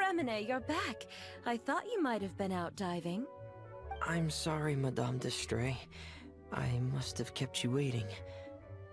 Freminet, you're back. I thought you might have been out diving. I'm sorry, Madame d'Estray. I must have kept you waiting.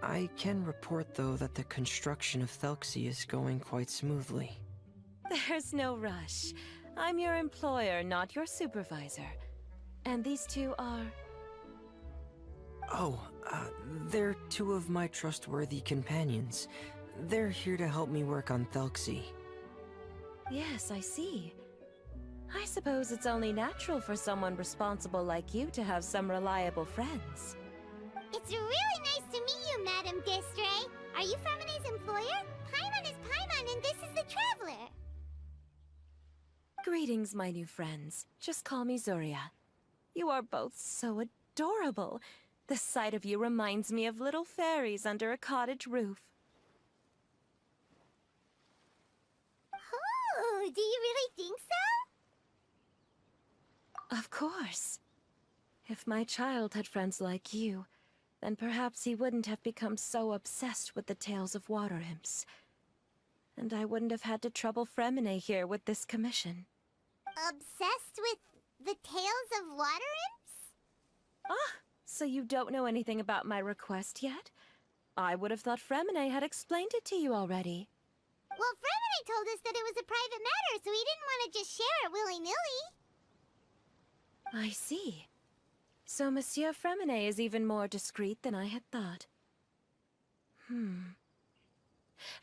I can report, though, that the construction of Thelxie is going quite smoothly. There's no rush. I'm your employer, not your supervisor. And these two are... Oh, they're two of my trustworthy companions. They're here to help me work on Thelxie. Yes, I see. I suppose it's only natural for someone responsible like you to have some reliable friends. It's really nice to meet you, Madame d'Estray. Are you Freminet's employer? Paimon is Paimon, and this is the Traveler. Greetings, my new friends. Just call me Zuria. You are both so adorable. The sight of you reminds me of little fairies under a cottage roof. Oh, do you really think so? Of course. If my child had friends like you, then perhaps he wouldn't have become so obsessed with the tales of Water Imps. And I wouldn't have had to trouble Freminet here with this commission. Obsessed with the tales of Water Imps? Ah, so you don't know anything about my request yet? I would have thought Freminet had explained it to you already. Well, Freminet told us that it was a private matter, so he didn't want to just share it willy-nilly. I see. So Monsieur Freminet is even more discreet than I had thought.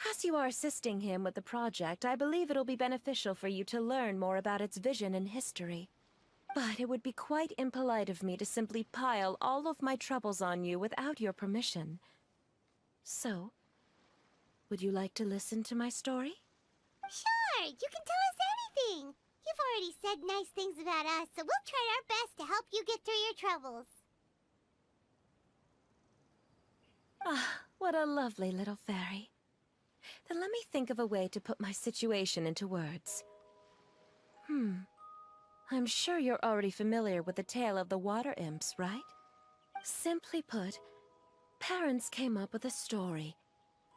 As you are assisting him with the project, I believe it'll be beneficial for you to learn more about its vision and history. But it would be quite impolite of me to simply pile all of my troubles on you without your permission. So, would you like to listen to my story? Sure, you can tell us anything. You've already said nice things about us, so we'll try our best to help you get through your troubles. Ah, what a lovely little fairy. Then let me think of a way to put my situation into words. I'm sure you're already familiar with the tale of the Water Imps, right? Simply put, parents came up with a story,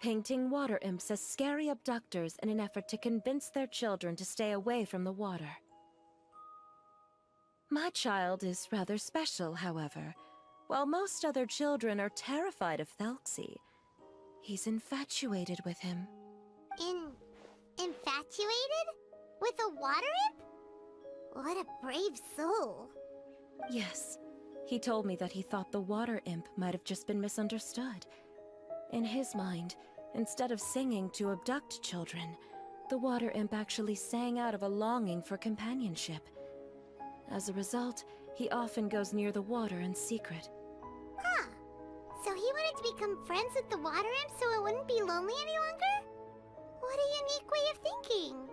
painting Water Imps as scary abductors in an effort to convince their children to stay away from the water. My child is rather special, however. While most other children are terrified of Thelxie, he's infatuated with him. Infatuated? With a Water Imp? What a brave soul. Yes, he told me that he thought the Water Imp might have just been misunderstood. In his mind, instead of singing to abduct children, the Water Imp actually sang out of a longing for companionship. As a result, he often goes near the water in secret. Huh. So he wanted to become friends with the Water Imp so it wouldn't be lonely any longer? What a unique way of thinking.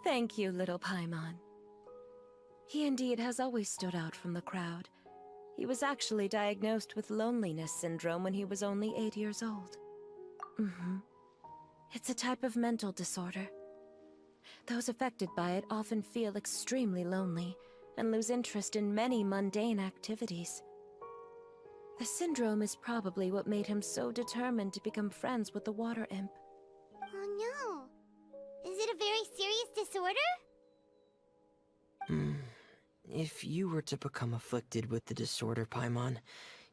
Thank you, little Paimon. He indeed has always stood out from the crowd. He was actually diagnosed with Lonliness syndrome when he was only 8 years old. It's a type of mental disorder. Those affected by it often feel extremely lonely and lose interest in many mundane activities. The syndrome is probably what made him so determined to become friends with the Water Imp. Oh no. Is it a very serious disorder? If you were to become afflicted with the disorder, Paimon,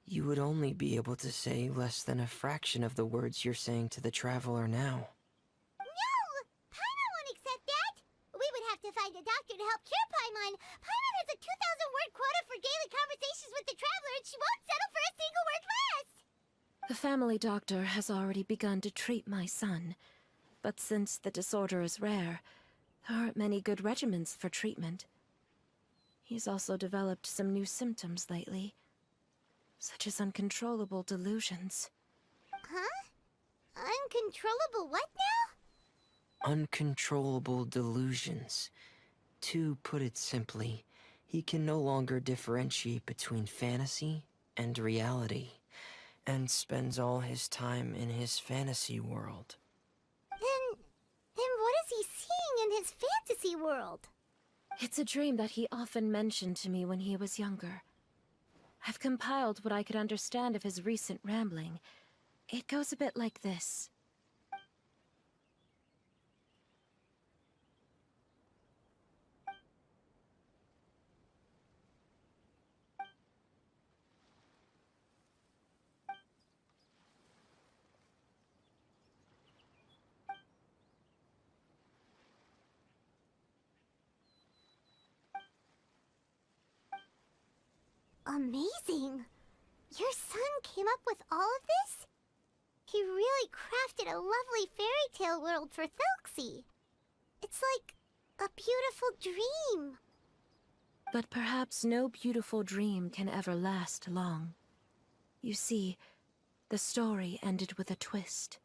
you would only be able to say less than a fraction of the words you're saying to the Traveler now. No! Paimon won't accept that! We would have to find a doctor to help cure Paimon. Paimon has a 2,000-word quota for daily conversations with the Traveler, and she won't settle for a single word less! The family doctor has already begun to treat my son, but since the disorder is rare, there aren't many good regimens for treatment. He's also developed some new symptoms lately, such as uncontrollable delusions. Huh? Uncontrollable what now? Uncontrollable delusions. To put it simply, he can no longer differentiate between fantasy and reality, and spends all his time in his fantasy world. Then what is he seeing in his fantasy world? It's a dream that he often mentioned to me when he was younger. I've compiled what I could understand of his recent rambling. It goes a bit like this. Amazing! Your son came up with all of this? He really crafted a lovely fairy tale world for Thelxie. It's like a beautiful dream. But perhaps no beautiful dream can ever last long. You see, the story ended with a twist.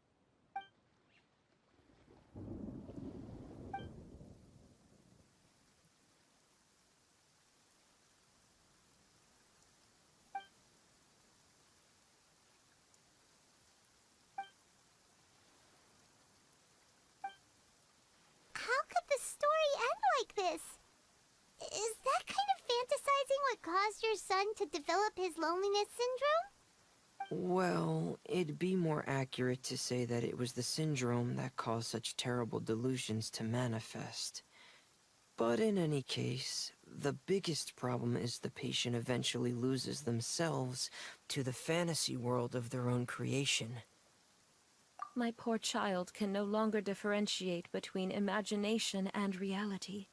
How could the story end like this? Is that kind of fantasizing what caused your son to develop his loneliness syndrome? Well, it'd be more accurate to say that it was the syndrome that caused such terrible delusions to manifest. But in any case, the biggest problem is the patient eventually loses themselves to the fantasy world of their own creation. My poor child can no longer differentiate between imagination and reality.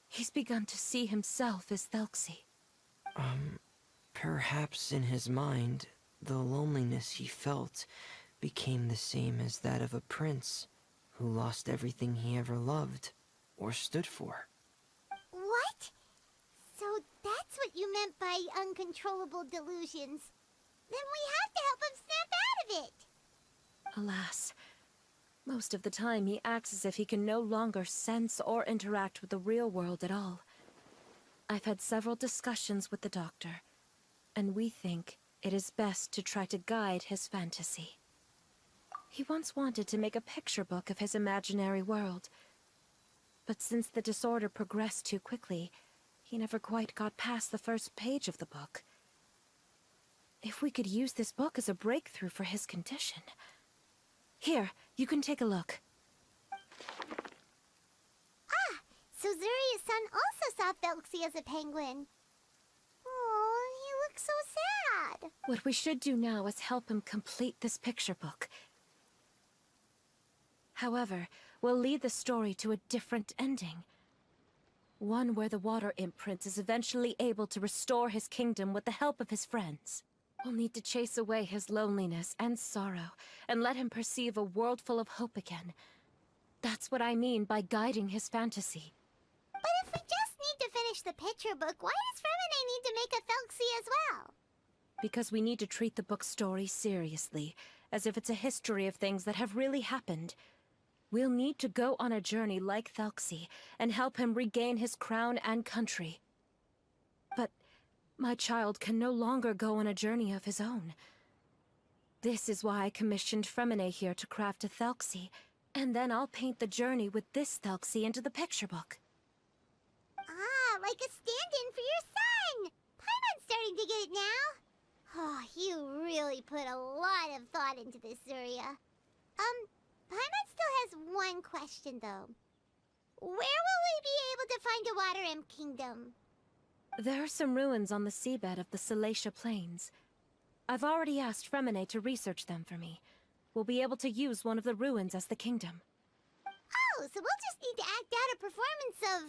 He's begun to see himself as Thelxie. Perhaps in his mind, the loneliness he felt became the same as that of a prince who lost everything he ever loved or stood for. What? So that's what you meant by uncontrollable delusions. Then we have to help him snap out of it. Alas, most of the time he acts as if he can no longer sense or interact with the real world at all. I've had several discussions with the doctor, and we think it is best to try to guide his fantasy. He once wanted to make a picture book of his imaginary world, but since the disorder progressed too quickly, he never quite got past the first page of the book. If we could use this book as a breakthrough for his condition... Here, you can take a look. Ah, so Zuria's son also saw Thelxie as a penguin. Oh, he looks so sad. What we should do now is help him complete this picture book. However, we'll lead the story to a different ending. One where the Water Imp Prince is eventually able to restore his kingdom with the help of his friends. We'll need to chase away his loneliness and sorrow, and let him perceive a world full of hope again. That's what I mean by guiding his fantasy. But if we just need to finish the picture book, why does Freminet need to make a Thelxie as well? Because we need to treat the book's story seriously, as if it's a history of things that have really happened. We'll need to go on a journey like Thelxie, and help him regain his crown and country. But my child can no longer go on a journey of his own. This is why I commissioned Freminet here to craft a Thelxie, and then I'll paint the journey with this Thelxie into the picture book. Ah, like a stand-in for your son! Paimon's starting to get it now. Oh, you really put a lot of thought into this, Zuria. Paimon still has one question, though. Where will we be able to find a Water Imp kingdom? There are some ruins on the seabed of the Salacia Plains. I've already asked Freminet to research them for me. We'll be able to use one of the ruins as the kingdom. Oh, so we'll just need to act out a performance of,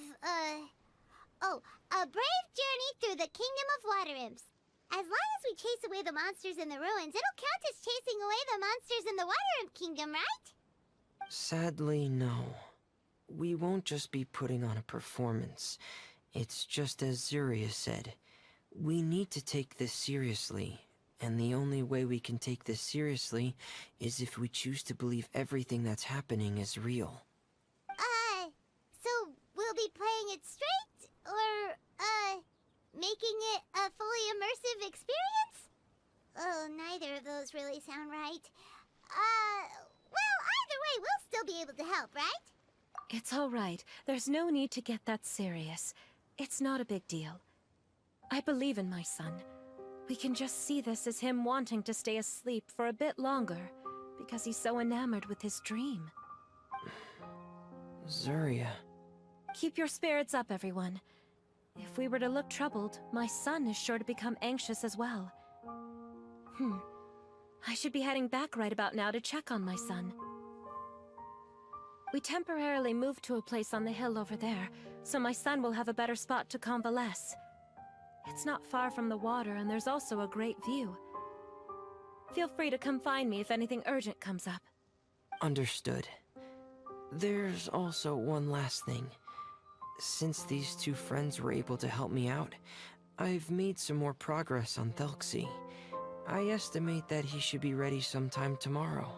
a brave journey through the kingdom of Water Imps. As long as we chase away the monsters in the ruins, it'll count as chasing away the monsters in the Water Imp kingdom, right? Sadly, no. We won't just be putting on a performance. It's just as Zuria said. We need to take this seriously, and the only way we can take this seriously is if we choose to believe everything that's happening is real. So we'll be playing it straight, or, making it a fully immersive experience? Oh, neither of those really sound right. Well, either way, we'll still be able to help, right? It's all right. There's no need to get that serious. It's not a big deal. I believe in my son. We can just see this as him wanting to stay asleep for a bit longer, because he's so enamored with his dream. Zuria. Keep your spirits up, everyone. If we were to look troubled, my son is sure to become anxious as well. I should be heading back right about now to check on my son. We temporarily moved to a place on the hill over there, so my son will have a better spot to convalesce. It's not far from the water, and there's also a great view. Feel free to come find me if anything urgent comes up. Understood. There's also one last thing. Since these two friends were able to help me out, I've made some more progress on Thelxie. I estimate that he should be ready sometime tomorrow.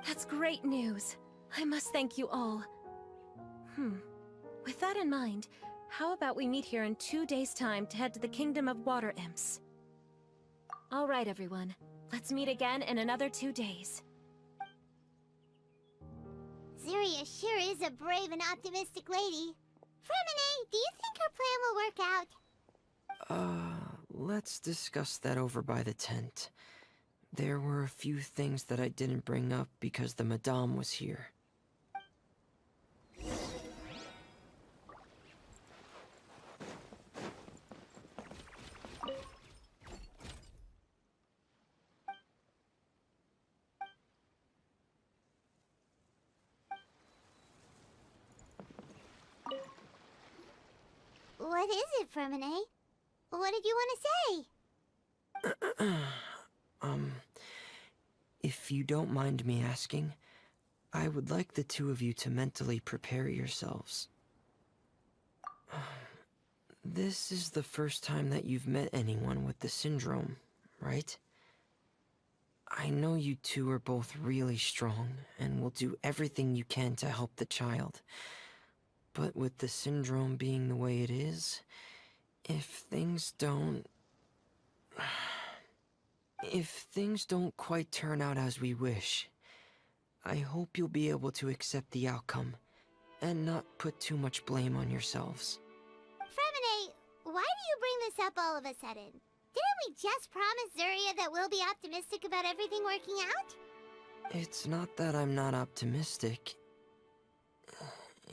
That's great news. I must thank you all. With that in mind, how about we meet here in 2 days' time to head to the Kingdom of Water Imps? All right, everyone. Let's meet again in another 2 days. Zuria sure is a brave and optimistic lady. Freminet, do you think her plan will work out? Let's discuss that over by the tent. There were a few things that I didn't bring up because the Madame was here. What is it, Freminet? What did you want to say? If you don't mind me asking, I would like the two of you to mentally prepare yourselves. This is the first time that you've met anyone with the syndrome, right? I know you two are both really strong and will do everything you can to help the child. But with the syndrome being the way it is, if things don't quite turn out as we wish, I hope you'll be able to accept the outcome and not put too much blame on yourselves. Freminet, why do you bring this up all of a sudden? Didn't we just promise Zuria that we'll be optimistic about everything working out? It's not that I'm not optimistic.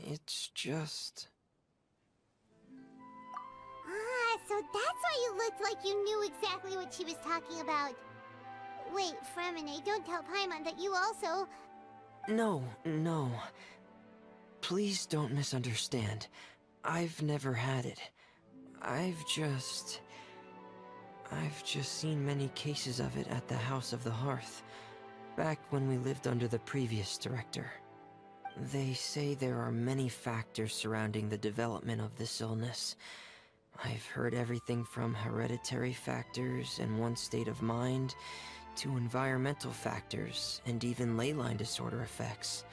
It's just... Ah, so that's why you looked like you knew exactly what she was talking about. Wait, Freminet, don't tell Paimon that you also... No. Please don't misunderstand. I've never had it. I've just seen many cases of it at the House of the Hearth, back when we lived under the previous director. They say there are many factors surrounding the development of this illness. I've heard everything from hereditary factors and one's state of mind, to environmental factors, and even ley line disorder effects.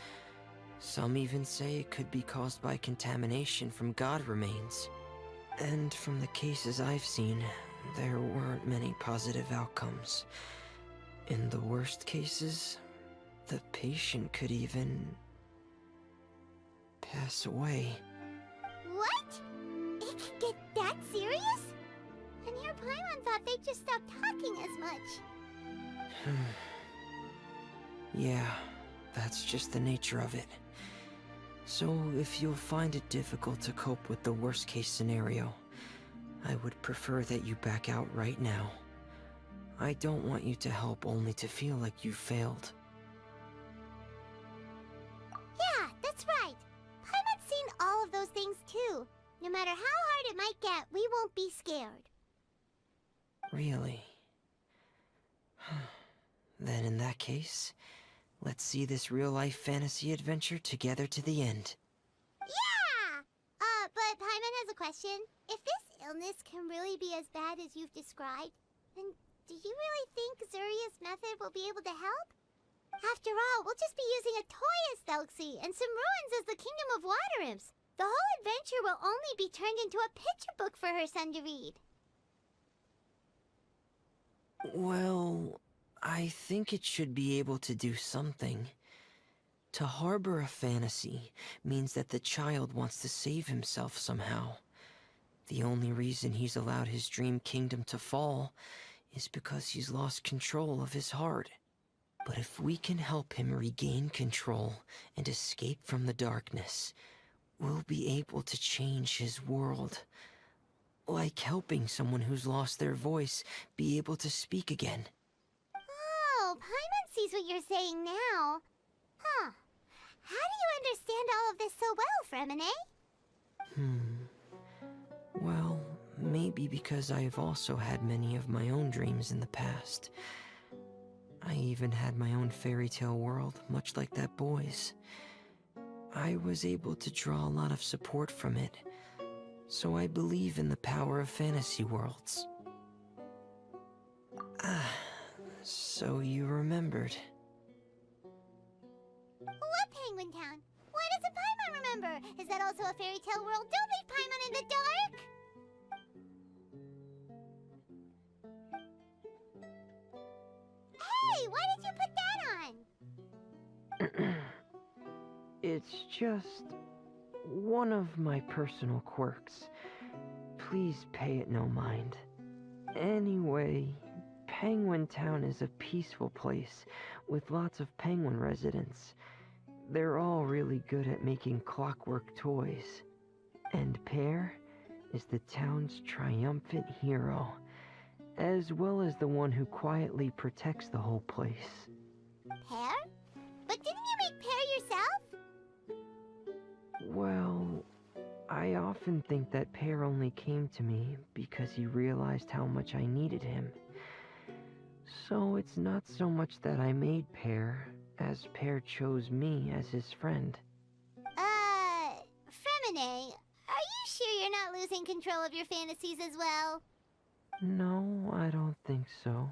Some even say it could be caused by contamination from god remains. And from the cases I've seen, there weren't many positive outcomes. In the worst cases, the patient could even pass away. What? It could get that serious? And here Paimon thought they'd just stop talking as much. Yeah, that's just the nature of it. So if you'll find it difficult to cope with the worst case scenario, I would prefer that you back out right now. I don't want you to help only to feel like you failed. Yeah, that's right. Paimon's seen all of those things too. No matter how hard it might get, we won't be scared. Really? Then in that case, let's see this real-life fantasy adventure together to the end. Yeah! But Paimon has a question. If this illness can really be as bad as you've described, then do you really think Zuria's method will be able to help? After all, we'll just be using a toy as Thelxie and some ruins as the Kingdom of Water Imps. The whole adventure will only be turned into a picture book for her son to read. Well, I think it should be able to do something. To harbor a fantasy means that the child wants to save himself somehow. The only reason he's allowed his dream kingdom to fall is because he's lost control of his heart. But if we can help him regain control and escape from the darkness, we'll be able to change his world. Like helping someone who's lost their voice be able to speak again. Oh, Paimon sees what you're saying now. Huh. How do you understand all of this so well, Freminet? Well, Maybe because I have also had many of my own dreams in the past. I even had my own fairy tale world, much like that boy's. I was able to draw a lot of support from it, so I believe in the power of fantasy worlds. So you remembered. What Penguin Town? Why doesn't Paimon remember? Is that also a fairy tale world? Don't leave Paimon in the dark! Hey, why did you put that on? It's just one of my personal quirks. Please pay it no mind. Anyway, Penguin Town is a peaceful place with lots of penguin residents. They're all really good at making clockwork toys. And Pear is the town's triumphant hero, as well as the one who quietly protects the whole place. Pear? But didn't you make Pear yourself? Well, I often think that Pear only came to me because he realized how much I needed him. So it's not so much that I made Pear, as Pear chose me as his friend. Freminet, are you sure you're not losing control of your fantasies as well? No, I don't think so.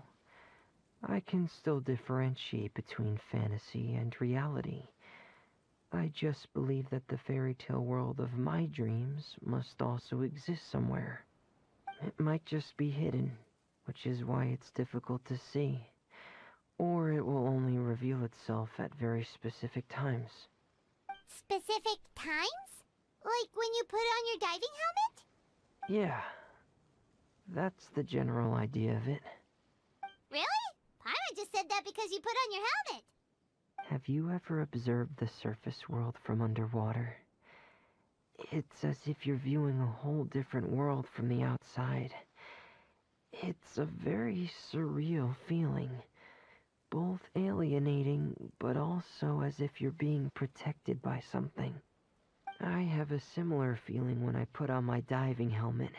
I can still differentiate between fantasy and reality. I just believe that the fairy tale world of my dreams must also exist somewhere. It might just be hidden, which is why it's difficult to see. Or it will only reveal itself at very specific times. Specific times? Like when you put on your diving helmet? Yeah, that's the general idea of it. Really? Paimon just said that because you put on your helmet. Have you ever observed the surface world from underwater? It's as if you're viewing a whole different world from the outside. It's a very surreal feeling. Both alienating, but also as if you're being protected by something. I have a similar feeling when I put on my diving helmet.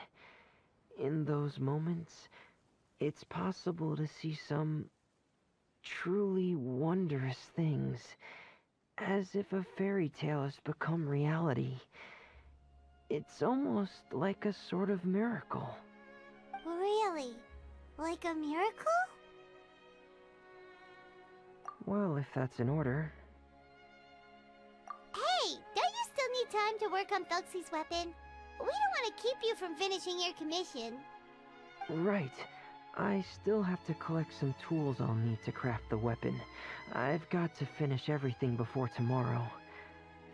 In those moments, it's possible to see some truly wondrous things, as if a fairy tale has become reality. It's almost like a sort of miracle. Really? Like a miracle? Well, if that's in order. Hey, don't you still need time to work on Thelxie's weapon? We don't want to keep you from finishing your commission. Right. I still have to collect some tools I'll need to craft the weapon. I've got to finish everything before tomorrow.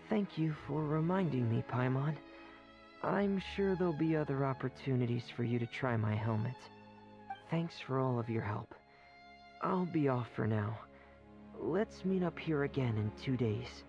Thank you for reminding me, Paimon. I'm sure there'll be other opportunities for you to try my helmet. Thanks for all of your help. I'll be off for now. Let's meet up here again in 2 days.